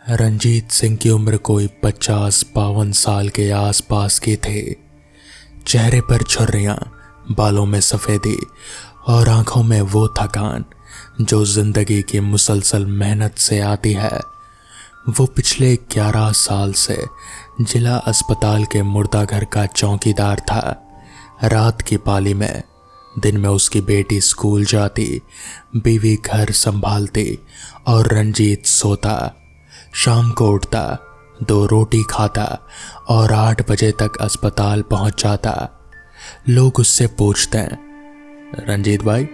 रंजीत सिंह की उम्र कोई 50-52 साल के आसपास की थी। चेहरे पर झुर्रियां, बालों में सफ़ेदी और आंखों में वो थकान जो जिंदगी की मुसलसल मेहनत से आती है। वो पिछले 11 साल से जिला अस्पताल के मुर्दाघर का चौकीदार था। रात की पाली में, दिन में उसकी बेटी स्कूल जाती, बीवी घर संभालती और रंजीत सोता। शाम को उठता, 2 रोटी खाता और 8 बजे तक अस्पताल पहुंच जाता। लोग उससे पूछते हैं, रंजीत भाई,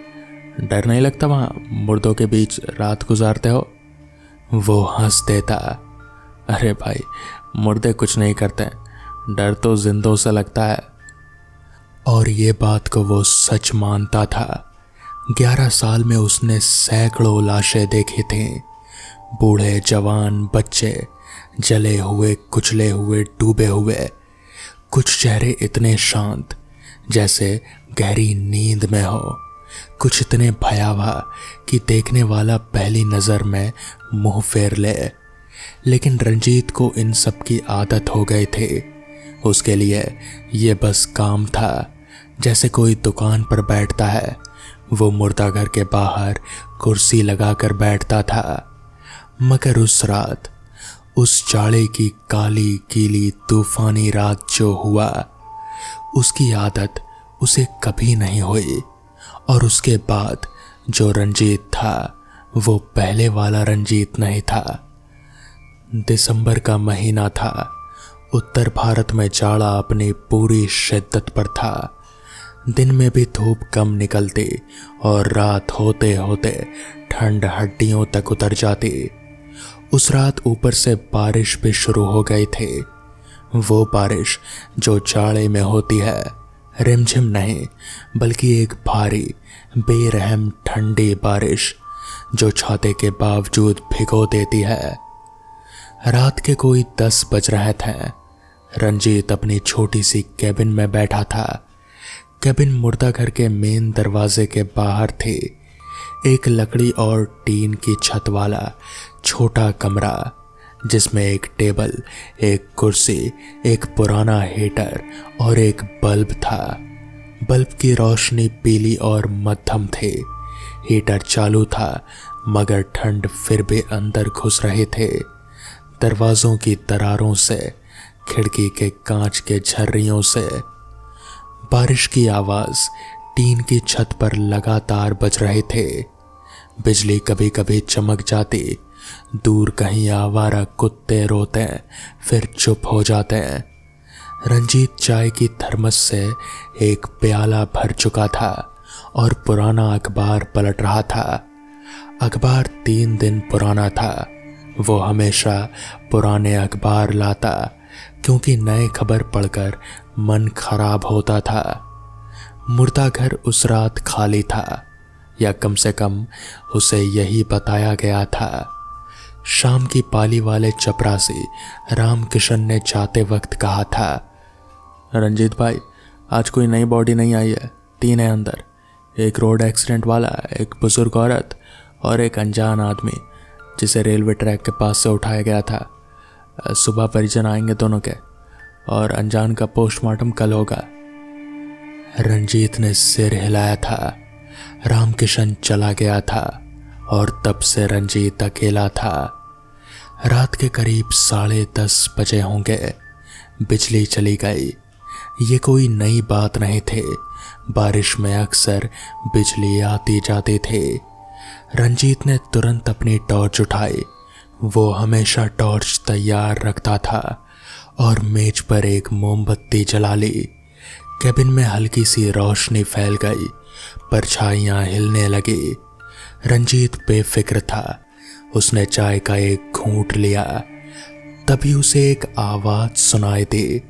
डर नहीं लगता वहां मुर्दों के बीच रात गुजारते हो? वो हंस देता, अरे भाई, मुर्दे कुछ नहीं करते, डर तो जिंदों से लगता है। और ये बात को वो सच मानता था। 11 साल में उसने सैकड़ों लाशें देखी थी। बूढ़े, जवान, बच्चे, जले हुए, कुचले हुए, डूबे हुए। कुछ चेहरे इतने शांत जैसे गहरी नींद में हो, कुछ इतने भयावह कि देखने वाला पहली नजर में मुंह फेर ले। लेकिन रंजीत को इन सब की आदत हो गई थी। उसके लिए ये बस काम था। जैसे कोई दुकान पर बैठता है, वो मुर्दाघर के बाहर कुर्सी लगाकर बैठता था। मगर उस रात, उस जाड़े की काली कीली तूफानी रात जो हुआ, उसकी आदत उसे कभी नहीं हुई। और उसके बाद जो रंजीत था, वो पहले वाला रंजीत नहीं था। दिसंबर का महीना था। उत्तर भारत में जाड़ा अपनी पूरी शिद्दत पर था। दिन में भी धूप कम निकलती और रात होते होते ठंड हड्डियों तक उतर जाती। उस रात ऊपर से बारिश भी शुरू हो गई थी। वो बारिश जो जाड़े में होती है, रिमझिम नहीं, बल्कि एक भारी बेरहम ठंडी बारिश जो छाते के बावजूद भिगो देती है। रात के कोई 10 बज रहे थे। रंजीत अपनी छोटी सी कैबिन में बैठा था। कैबिन मुर्दाघर के मेन दरवाजे के बाहर थी। एक लकड़ी और टीन की छत वाला छोटा कमरा, जिसमें एक टेबल, एक कुर्सी, एक पुराना हीटर और एक बल्ब था। बल्ब की रोशनी पीली और मध्यम थी। हीटर चालू था, मगर ठंड फिर भी अंदर घुस रही थी। दरवाजों की दरारों से, खिड़की के कांच के झर्रियों से बारिश की आवाज टीन की छत पर लगातार बज रहे थे। बिजली कभी कभी चमक जाती। दूर कहीं आवारा कुत्ते रोते, फिर चुप हो जाते हैं। रंजीत चाय की थर्मस से एक प्याला भर चुका था और पुराना अखबार पलट रहा था। अखबार 3 दिन पुराना था। वो हमेशा पुराने अखबार लाता, क्योंकि नए खबर पढ़कर मन खराब होता था। मुर्दाघर उस रात खाली था, या कम से कम उसे यही बताया गया था। शाम की पाली वाले चपरासी रामकिशन ने जाते वक्त कहा था, रंजीत भाई, आज कोई नई बॉडी नहीं आई है, 3 है अंदर। एक रोड एक्सीडेंट वाला, एक बुजुर्ग औरत और एक अनजान आदमी जिसे रेलवे ट्रैक के पास से उठाया गया था। सुबह परिजन आएंगे दोनों के, और अनजान का पोस्टमार्टम कल होगा। रंजीत ने सिर हिलाया था। रामकिशन चला गया था और तब से रंजीत अकेला था। रात के करीब 10:30 बजे होंगे। बिजली चली गई। ये कोई नई बात नहीं थी। बारिश में अक्सर बिजली आती जाती थी। रंजीत ने तुरंत अपनी टॉर्च उठाई। वो हमेशा टॉर्च तैयार रखता था और मेज पर एक मोमबत्ती जला ली। कैबिन में हल्की सी रोशनी फैल गई, परछाइयां हिलने लगी। रंजीत बेफिक्र था। उसने चाय का एक घूंट लिया। तभी उसे एक आवाज सुनाई दी।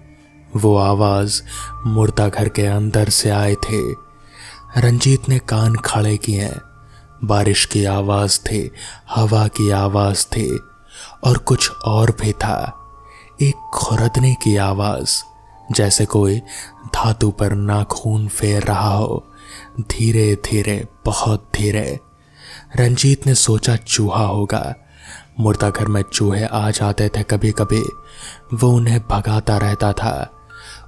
वो आवाज मुर्दाघर के अंदर से आई थी। रंजीत ने कान खड़े किए। बारिश की आवाज थी, हवा की आवाज थी, और कुछ और भी था। एक खुरदने की आवाज, जैसे कोई धातु पर नाखून फेर रहा हो, धीरे धीरे, बहुत धीरे। रंजीत ने सोचा चूहा होगा, मुर्दा घर में चूहे आ जाते थे कभी कभी, वो उन्हें भगाता रहता था।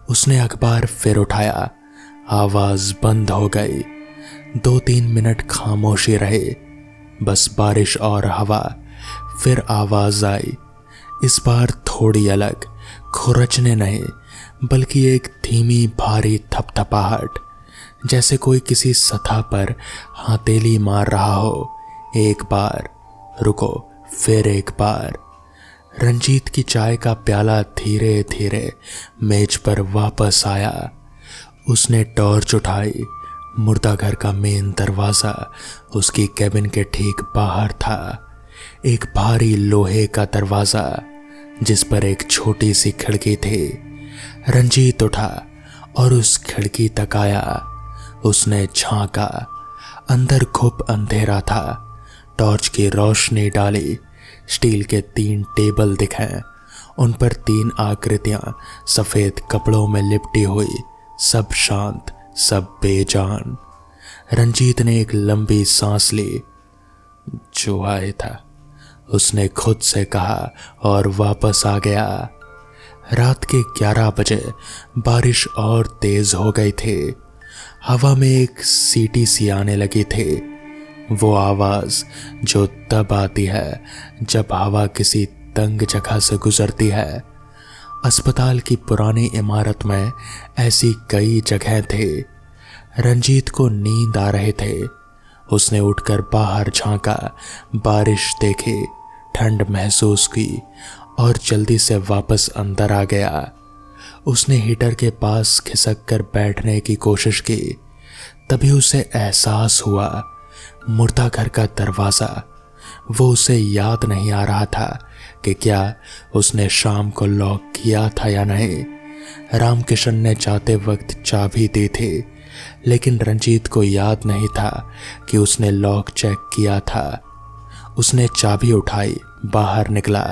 उसने अखबार फिर उठाया, आवाज बंद हो गई। 2-3 मिनट खामोशी रहे, बस बारिश और हवा। फिर आवाज आई, इस बार थोड़ी अलग, खुरचने नहीं बल्कि एक धीमी भारी थपथपाहट, जैसे कोई किसी सतह पर हथेली मार रहा हो। एक बार, रुको, फिर एक बार। रंजीत की चाय का प्याला धीरे धीरे मेज पर वापस आया। उसने टॉर्च उठाई। मुर्दा घर का मेन दरवाजा उसकी कैबिन के ठीक बाहर था। एक भारी लोहे का दरवाजा जिस पर एक छोटी सी खिड़की थी। रंजीत उठा और उस खिड़की तक आया। उसने झांका, अंदर खूब अंधेरा था। टॉर्च की रोशनी डाली। स्टील के 3 टेबल दिखे, उन पर 3 आकृतियां सफेद कपड़ों में लिपटी हुई, सब शांत, सब बेजान। रंजीत ने एक लंबी सांस ली। जो आए था, उसने खुद से कहा और वापस आ गया। रात के 11 बजे बारिश और तेज हो गई थी। हवा में एक सीटी सी आने लगी थी, वो आवाज जो तब आती है जब हवा किसी तंग जगह से गुजरती है। अस्पताल की पुरानी इमारत में ऐसी कई जगह थे। रंजीत को नींद आ रहे थे। उसने उठकर बाहर झांका, बारिश देखी, ठंड महसूस की और जल्दी से वापस अंदर आ गया। उसने हीटर के पास खिसक कर बैठने की कोशिश की। तभी उसे एहसास हुआ, मुर्दा घर का दरवाजा। वो उसे याद नहीं आ रहा था कि क्या उसने शाम को लॉक किया था या नहीं। रामकिशन ने जाते वक्त चाबी दी थी, लेकिन रंजीत को याद नहीं था कि उसने लॉक चेक किया था। उसने चाबी उठाई, बाहर निकला।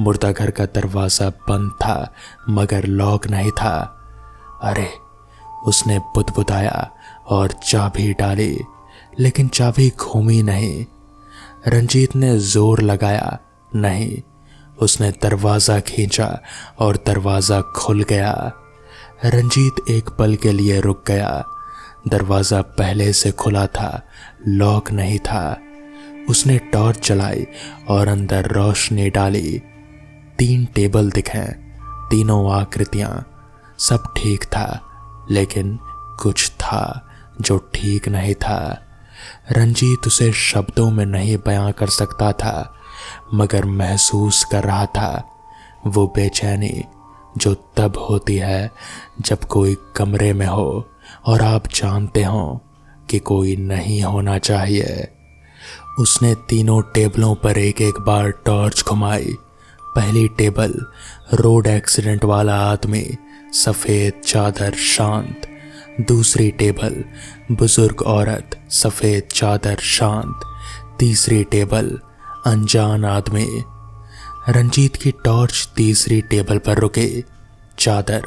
मुर्दा घर का दरवाजा बंद था, मगर लॉक नहीं था। अरे, उसने बुदबुदाया और चाबी डाली, लेकिन चाबी घूमी नहीं। रंजीत ने जोर लगाया, नहीं। उसने दरवाजा खींचा और दरवाजा खुल गया। रंजीत एक पल के लिए रुक गया। दरवाजा पहले से खुला था, लॉक नहीं था। उसने टॉर्च जलाई और अंदर रोशनी डाली। 3 टेबल दिखे, तीनों आकृतियां, सब ठीक था, लेकिन कुछ था जो ठीक नहीं था। रंजीत उसे शब्दों में नहीं बयां कर सकता था, मगर महसूस कर रहा था। वो बेचैनी जो तब होती है जब कोई कमरे में हो और आप जानते हो कि कोई नहीं होना चाहिए। उसने तीनों टेबलों पर एक एक बार टॉर्च घुमाई। पहली टेबल, रोड एक्सीडेंट वाला आदमी, सफेद चादर, शांत। दूसरी टेबल, बुजुर्ग औरत, सफेद चादर, शांत। तीसरी टेबल, अनजान आदमी। रंजीत की टॉर्च तीसरी टेबल पर रुकी। चादर,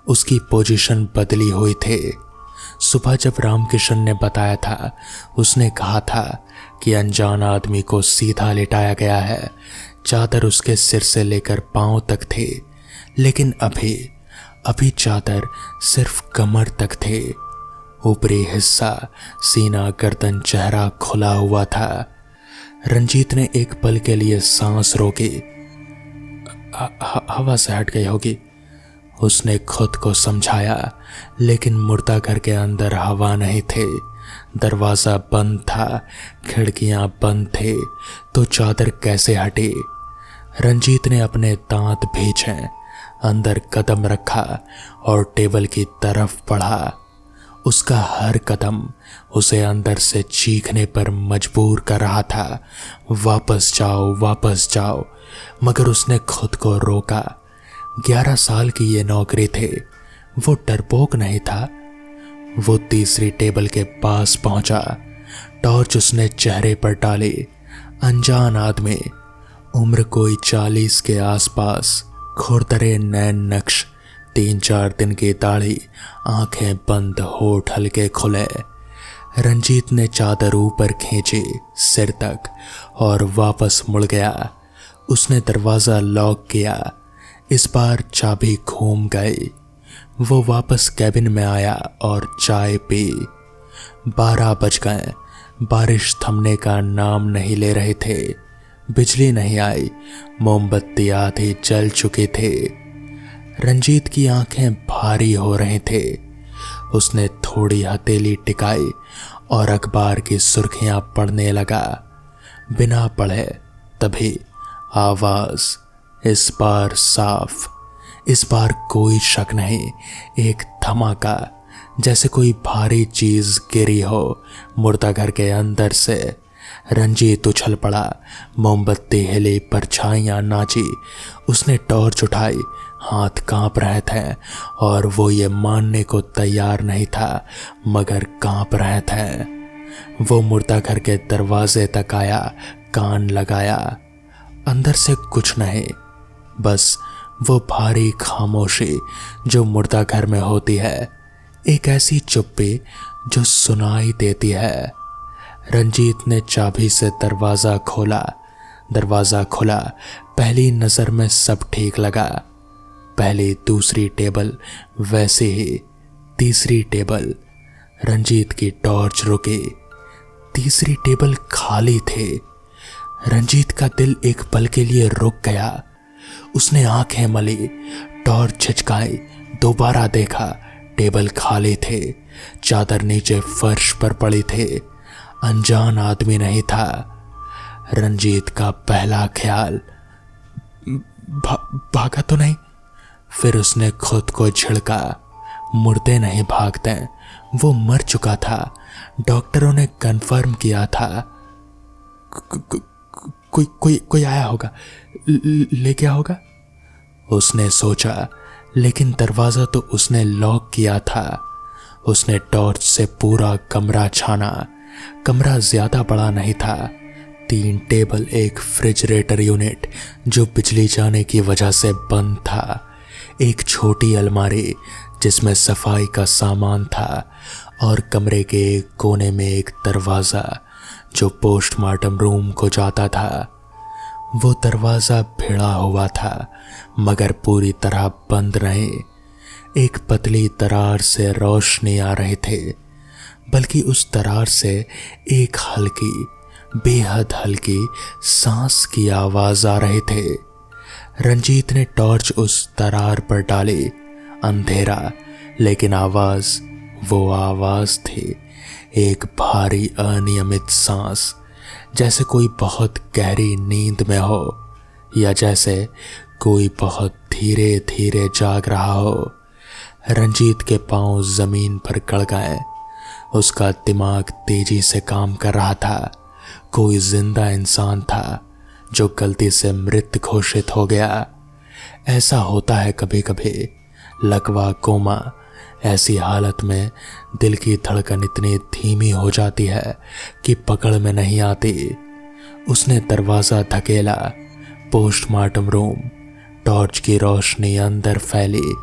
उसकी पोजीशन बदली हुई थी। सुबह जब रामकिशन ने बताया था, उसने कहा था कि अनजान आदमी को सीधा लिटाया गया है। चादर उसके सिर से लेकर पांव तक थी, लेकिन अभी चादर सिर्फ कमर तक थे। ऊपरी हिस्सा, सीना, गर्दन, चेहरा खुला हुआ था। रंजीत ने एक पल के लिए सांस रोकी। हवा से हट गई होगी, उसने खुद को समझाया, लेकिन मुर्दा घर के अंदर हवा नहीं थी। दरवाजा बंद था, खिड़कियां बंद थे, तो चादर कैसे हटी? रंजीत ने अपने दांत भींचे, अंदर कदम रखा और टेबल की तरफ बढ़ा। उसका हर कदम उसे अंदर से चीखने पर मजबूर कर रहा था, वापस जाओ, वापस जाओ। मगर उसने खुद को रोका। 11 साल की ये नौकरी थी, वो डरपोक नहीं था। वो तीसरी टेबल के पास पहुंचा। टॉर्च उसने चेहरे पर डाली। अनजान आदमी, उम्र कोई 40 के आसपास, खुरदरे नैन नक्श, 3-4 दिन की दाढ़ी, आंखें बंद, होठ हल्के खुले। रंजीत ने चादर ऊपर खींची सिर तक और वापस मुड़ गया। उसने दरवाजा लॉक किया। इस बार चाबी घूम गई। वो वापस कैबिन में आया और चाय पी। 12 बज गए। बारिश थमने का नाम नहीं ले रहे थे। बिजली नहीं आई। मोमबत्ती आधी जल चुके थे। रंजीत की आंखें भारी हो रही थे। उसने थोड़ी हथेली टिकाई और अखबार की सुर्खियां पढ़ने लगा। बिना पढ़े तभी आवाज, इस बार साफ, इस बार कोई शक नहीं। एक धमाका, जैसे कोई भारी चीज गिरी हो मुर्दा घर के अंदर से। रंजीत उछल पड़ा। मोमबत्ती हिली, परछाइयां नाची। उसने टॉर्च उठाई। हाथ कांप रहे थे और वो ये मानने को तैयार नहीं था, मगर कांप रहे थे। वो मुर्दा घर के दरवाजे तक आया, कान लगाया। अंदर से कुछ नहीं, बस वो भारी खामोशी जो मुर्दा घर में होती है। एक ऐसी चुप्पी जो सुनाई देती है। रंजीत ने चाबी से दरवाजा खोला। दरवाजा खुला। पहली नजर में सब ठीक लगा। पहली दूसरी टेबल वैसे ही। तीसरी टेबल। रंजीत की टॉर्च रुकी। तीसरी टेबल खाली थी। रंजीत का दिल एक पल के लिए रुक गया। उसने आंखें मली, टॉर्च झिझकाई, दोबारा देखा। टेबल खाली थे। चादर नीचे फर्श पर पड़ी थे। अनजान आदमी नहीं था। रंजीत का पहला ख्याल, भागा तो नहीं। फिर उसने खुद को झिड़का। मुर्दे नहीं भागते, वो मर चुका था। डॉक्टरों ने कंफर्म किया था। कोई आया होगा, ले गया होगा, उसने सोचा। लेकिन दरवाजा तो उसने लॉक किया था। उसने टॉर्च से पूरा कमरा छाना। कमरा ज्यादा बड़ा नहीं था। 3 टेबल, एक फ्रिजरेटर यूनिट जो बिजली जाने की वजह से बंद था, एक छोटी अलमारी जिसमें सफाई का सामान था, और कमरे के एक कोने में एक दरवाजा जो पोस्टमार्टम रूम को जाता था। वो दरवाजा भिड़ा हुआ था, मगर पूरी तरह बंद नहीं। एक पतली दरार से रोशनी आ रही थी, बल्कि उस दरार से एक हल्की, बेहद हल्की सांस की आवाज आ रही थी। रंजीत ने टॉर्च उस दरार पर डाली। अंधेरा, लेकिन आवाज वो आवाज थी। एक भारी अनियमित सांस, जैसे कोई बहुत गहरी नींद में हो, या जैसे कोई बहुत धीरे धीरे जाग रहा हो। रंजीत के पांव जमीन पर गड़ गए। उसका दिमाग तेजी से काम कर रहा था। कोई जिंदा इंसान था जो गलती से मृत घोषित हो गया। ऐसा होता है कभी कभी। लकवा, कोमा, ऐसी हालत में दिल की धड़कन इतनी धीमी हो जाती है कि पकड़ में नहीं आती। उसने दरवाजा धकेला। Postmortem room. टॉर्च की रोशनी अंदर फैली।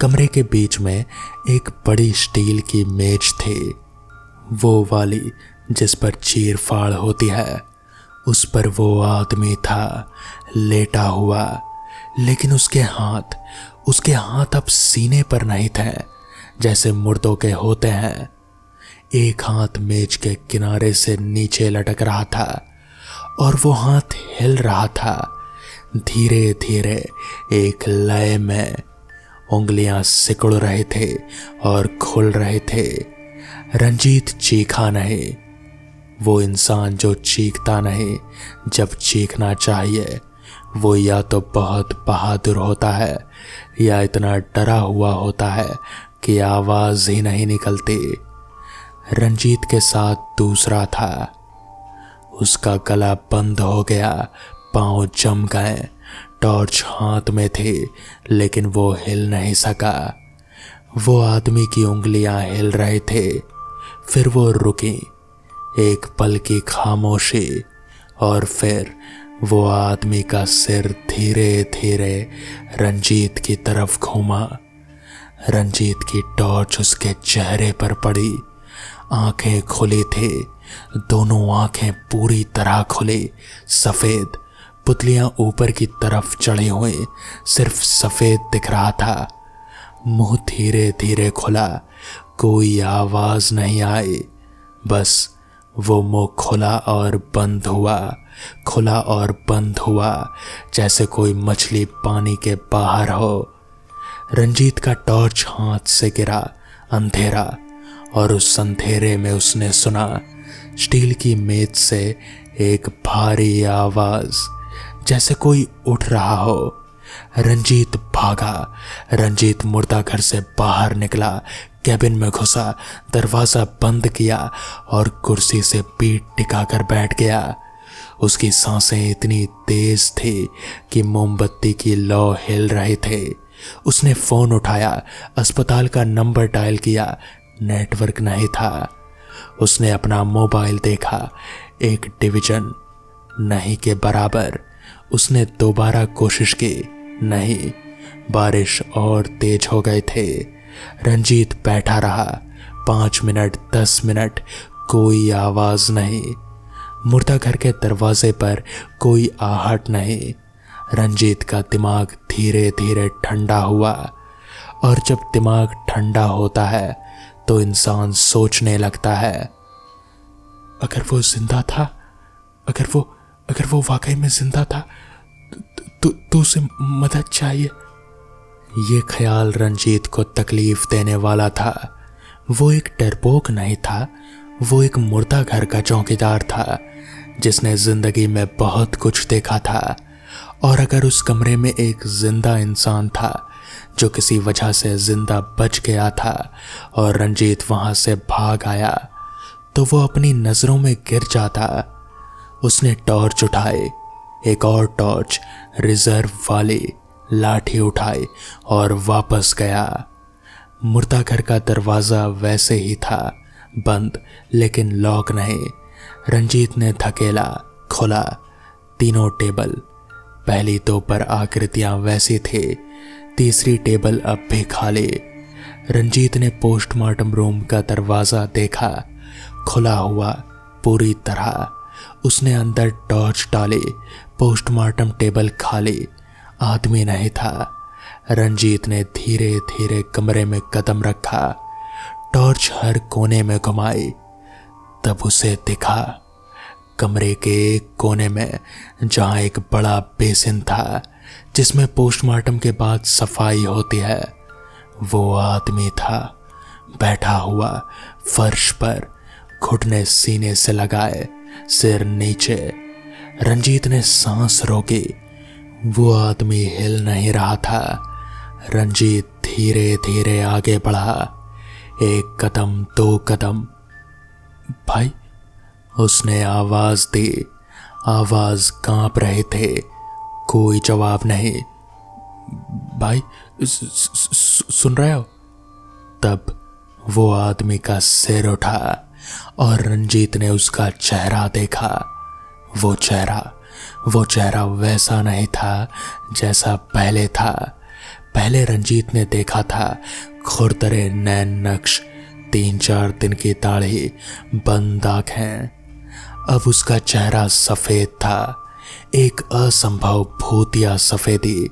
कमरे के बीच में एक बड़ी स्टील की मेज थी, वो वाली जिस पर चीर फाड़ होती है। उस पर वो आदमी था, लेटा हुआ, लेकिन उसके हाथ अब सीने पर नहीं थे जैसे मुर्दों के होते हैं। एक हाथ मेज के किनारे से नीचे लटक रहा था और वो हाथ हिल रहा था, धीरे धीरे, एक लय में। उंगलियां सिकुड़ रहे थे और खुल रहे थे। रंजीत चीखा नहीं। वो इंसान जो चीखता नहीं जब चीखना चाहिए, वो या तो बहुत बहादुर होता है या इतना डरा हुआ होता है कि आवाज ही नहीं निकलती। रंजीत के साथ दूसरा था। उसका गला बंद हो गया, पांव जम गए। टॉर्च हाथ में थी, लेकिन वो हिल नहीं सका। वो आदमी की उंगलियां हिल रहे थे, फिर वो रुकी। एक पल की खामोशी, और फिर वो आदमी का सिर धीरे धीरे रंजीत की तरफ घूमा। रंजीत की टॉर्च उसके चेहरे पर पड़ी। आंखें खुली थी, दोनों आंखें पूरी तरह खुली, सफेद, पुतलियां ऊपर की तरफ चढ़ी हुई, सिर्फ सफेद दिख रहा था। मुंह धीरे धीरे खुला, कोई आवाज नहीं आई, बस वो मुंह खुला और बंद हुआ, खुला और बंद हुआ, जैसे कोई मछली पानी के बाहर हो। रंजीत का टॉर्च हाथ से गिरा, अंधेरा, और उस अंधेरे में उसने सुना स्टील की मेज से एक भारी आवाज, जैसे कोई उठ रहा हो। रंजीत भागा। रंजीत मुर्दा घर से बाहर निकला, कैबिन में घुसा, दरवाजा बंद किया और कुर्सी से पीठ टिकाकर बैठ गया। उसकी सांसें इतनी तेज थी कि मोमबत्ती की लौ हिल रहे थे। उसने फोन उठाया, अस्पताल का नंबर डायल किया, नेटवर्क नहीं था। उसने अपना मोबाइल देखा, एक डिवीजन नहीं के बराबर। उसने दोबारा कोशिश की, नहीं, बारिश और तेज हो गए थे। रंजीत बैठा रहा, 5 मिनट, 10 मिनट, कोई आवाज नहीं। मुर्दा घर के दरवाजे पर कोई आहट नहीं। रंजीत का दिमाग धीरे धीरे ठंडा हुआ, और जब दिमाग ठंडा होता है तो इंसान सोचने लगता है, अगर वो जिंदा था, अगर वो वाकई में जिंदा था तो उसे मदद चाहिए। ये ख्याल रंजीत को तकलीफ देने वाला था। वो एक डरपोक नहीं था, वो एक मुर्दा घर का चौकीदार था जिसने जिंदगी में बहुत कुछ देखा था। और अगर उस कमरे में एक जिंदा इंसान था जो किसी वजह से जिंदा बच गया था और रंजीत वहां से भाग आया, तो वो अपनी नजरों में गिर जाता। उसने टॉर्च उठाई, एक और टॉर्च, रिजर्व वाली, लाठी उठाई और वापस गया। मुर्दा घर का दरवाजा वैसे ही था, बंद, लेकिन लॉक नहीं। रंजीत ने धकेला, खोला। तीनों टेबल, पहली 2 पर आकृतियां वैसी थी, तीसरी टेबल अब भी खाली। रंजीत ने पोस्टमार्टम रूम का दरवाजा देखा, खुला हुआ पूरी तरह। उसने अंदर टॉर्च डाली, पोस्टमार्टम टेबल खाली, आदमी नहीं था। रंजीत ने धीरे धीरे कमरे में कदम रखा, टॉर्च हर कोने में घुमाई। तब उसे दिखा, कमरे के एक कोने में जहां एक बड़ा बेसिन था जिसमें पोस्टमार्टम के बाद सफाई होती है, वो आदमी था, बैठा हुआ फर्श पर, घुटने सीने से लगाए, सिर नीचे। रंजीत ने सांस रोकी, वो आदमी हिल नहीं रहा था। रंजीत धीरे धीरे आगे बढ़ा, 1 कदम, 2 कदम। भाई, उसने आवाज दी। आवाज कांप रहे थे, कोई जवाब नहीं। भाई, सुन रहे हो? तब वो आदमी का सिर उठा और रंजीत ने उसका चेहरा देखा। वो चेहरा वैसा नहीं था जैसा पहले था। पहले रंजीत ने देखा था खुरदरे नैन नक्श, 3-4 दिन की दाढ़ी, बंद आंखें। अब उसका चेहरा सफेद था, एक असंभव भूतिया सफेदी,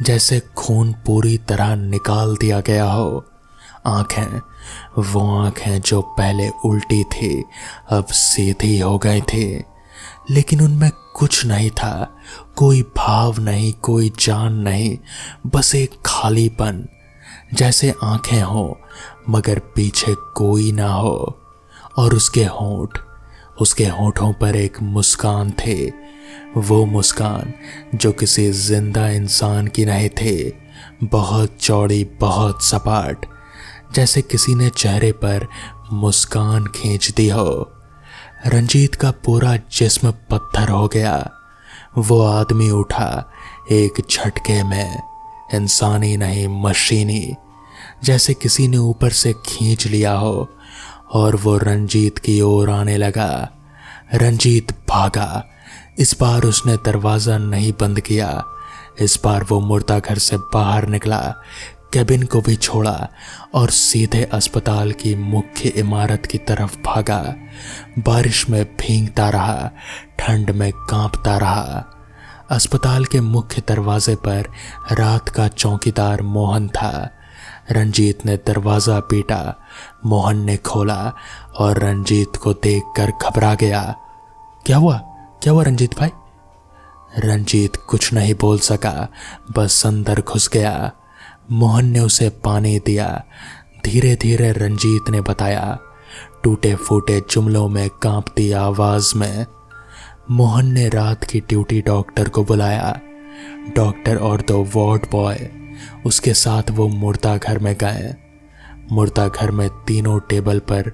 जैसे खून पूरी तरह निकाल दिया गया हो। आंखें, वो आंखें जो पहले उल्टी थी अब सीधी हो गई थी, लेकिन उनमें कुछ नहीं था, कोई भाव नहीं, कोई जान नहीं, बस एक खालीपन, जैसे आंखें हो मगर पीछे कोई ना हो। और उसके होठों पर एक मुस्कान थे, वो मुस्कान जो किसी जिंदा इंसान की नहीं थी, बहुत चौड़ी, बहुत सपाट, जैसे किसी ने चेहरे पर मुस्कान खींच दी हो। रंजीत का पूरा जिस्म पत्थर हो गया। वो आदमी उठा एक झटके में, इंसानी नहीं मशीनी, जैसे किसी ने ऊपर से खींच लिया हो, और वो रंजीत की ओर आने लगा। रंजीत भागा। इस बार उसने दरवाजा नहीं बंद किया, इस बार वो मुर्दा घर से बाहर निकला, कैबिन को भी छोड़ा और सीधे अस्पताल की मुख्य इमारत की तरफ भागा। बारिश में भीगता रहा, ठंड में कांपता रहा। अस्पताल के मुख्य दरवाजे पर रात का चौकीदार मोहन था। रंजीत ने दरवाजा पीटा। मोहन ने खोला और रंजीत को देखकर घबरा गया। क्या हुआ रंजीत भाई? रंजीत कुछ नहीं बोल सका, बस अंदर घुस गया। मोहन ने उसे पानी दिया। धीरे धीरे रंजीत ने बताया, टूटे फूटे जुमलों में, कांपती आवाज में। मोहन ने रात की ड्यूटी डॉक्टर को बुलाया। डॉक्टर और 2 वार्ड बॉय, उसके साथ वो मुर्दा घर में गए। मुर्दा घर में तीनों टेबल पर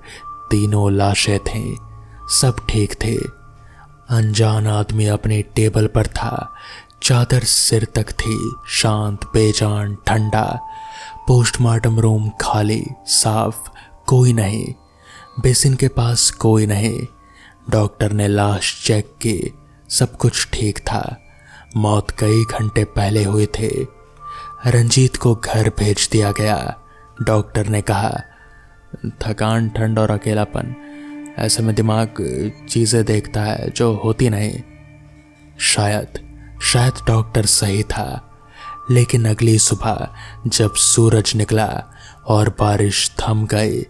3 लाशें थीं। सब ठीक थे। अनजान आदमी अपनी टेबल पर था। चादर सिर तक थी, शांत, बेजान, ठंडा। पोस्टमार्टम रूम खाली, साफ, कोई नहीं। बेसिन के पास कोई नहीं। डॉक्टर ने लाश चेक की, सब कुछ ठीक था। मौत कई घंटे पहले हुए थे। रंजीत को घर भेज दिया गया। डॉक्टर ने कहा, थकान, ठंड और अकेलापन, ऐसे में दिमाग चीजें देखता है जो होती नहीं। शायद डॉक्टर सही था। लेकिन अगली सुबह जब सूरज निकला और बारिश थम गई,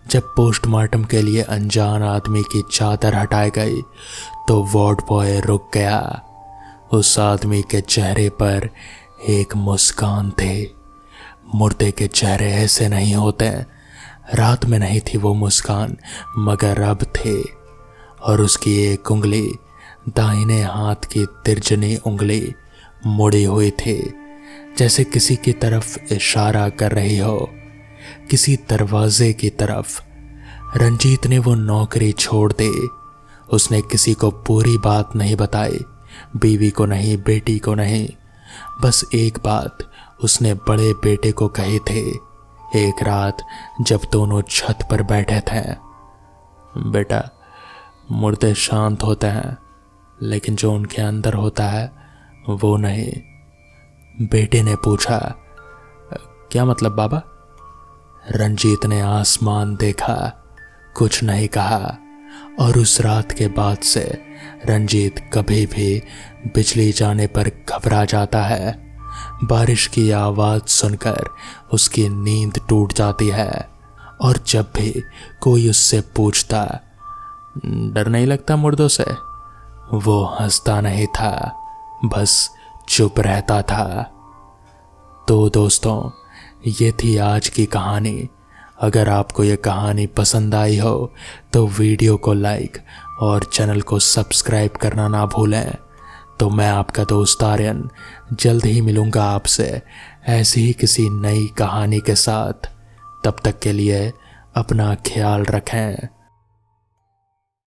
जब पोस्टमार्टम के लिए अनजान आदमी की चादर हटाई गई, तो वार्ड बॉय रुक गया। उस आदमी के चेहरे पर एक मुस्कान थे। मुर्दे के चेहरे ऐसे नहीं होते। रात में नहीं थी वो मुस्कान, मगर अब थे। और उसकी एक उंगली, दाहिने हाथ की तिरछनी उंगली, मुड़ी हुई थी, जैसे किसी की तरफ इशारा कर रही हो, किसी दरवाजे की तरफ। रंजीत ने वो नौकरी छोड़ दी। उसने किसी को पूरी बात नहीं बताई, बीवी को नहीं, बेटी को नहीं। बस एक बात उसने बड़े बेटे को कही थी, एक रात जब दोनों छत पर बैठे थे। बेटा, मुर्दे शांत होते हैं, लेकिन जो उनके अंदर होता है वो नहीं। बेटे ने पूछा, क्या मतलब बाबा? रंजीत ने आसमान देखा, कुछ नहीं कहा। और उस रात के बाद से रंजीत कभी भी बिजली जाने पर घबरा जाता है। बारिश की आवाज सुनकर उसकी नींद टूट जाती है। और जब भी कोई उससे पूछता, डर नहीं लगता मुर्दों से, वो हंसता नहीं था, बस चुप रहता था। तो दोस्तों, ये थी आज की कहानी। अगर आपको ये कहानी पसंद आई हो तो वीडियो को लाइक और चैनल को सब्सक्राइब करना ना भूलें। तो मैं आपका दोस्त आर्यन जल्द ही मिलूंगा आपसे ऐसी ही किसी नई कहानी के साथ। तब तक के लिए अपना ख्याल रखें।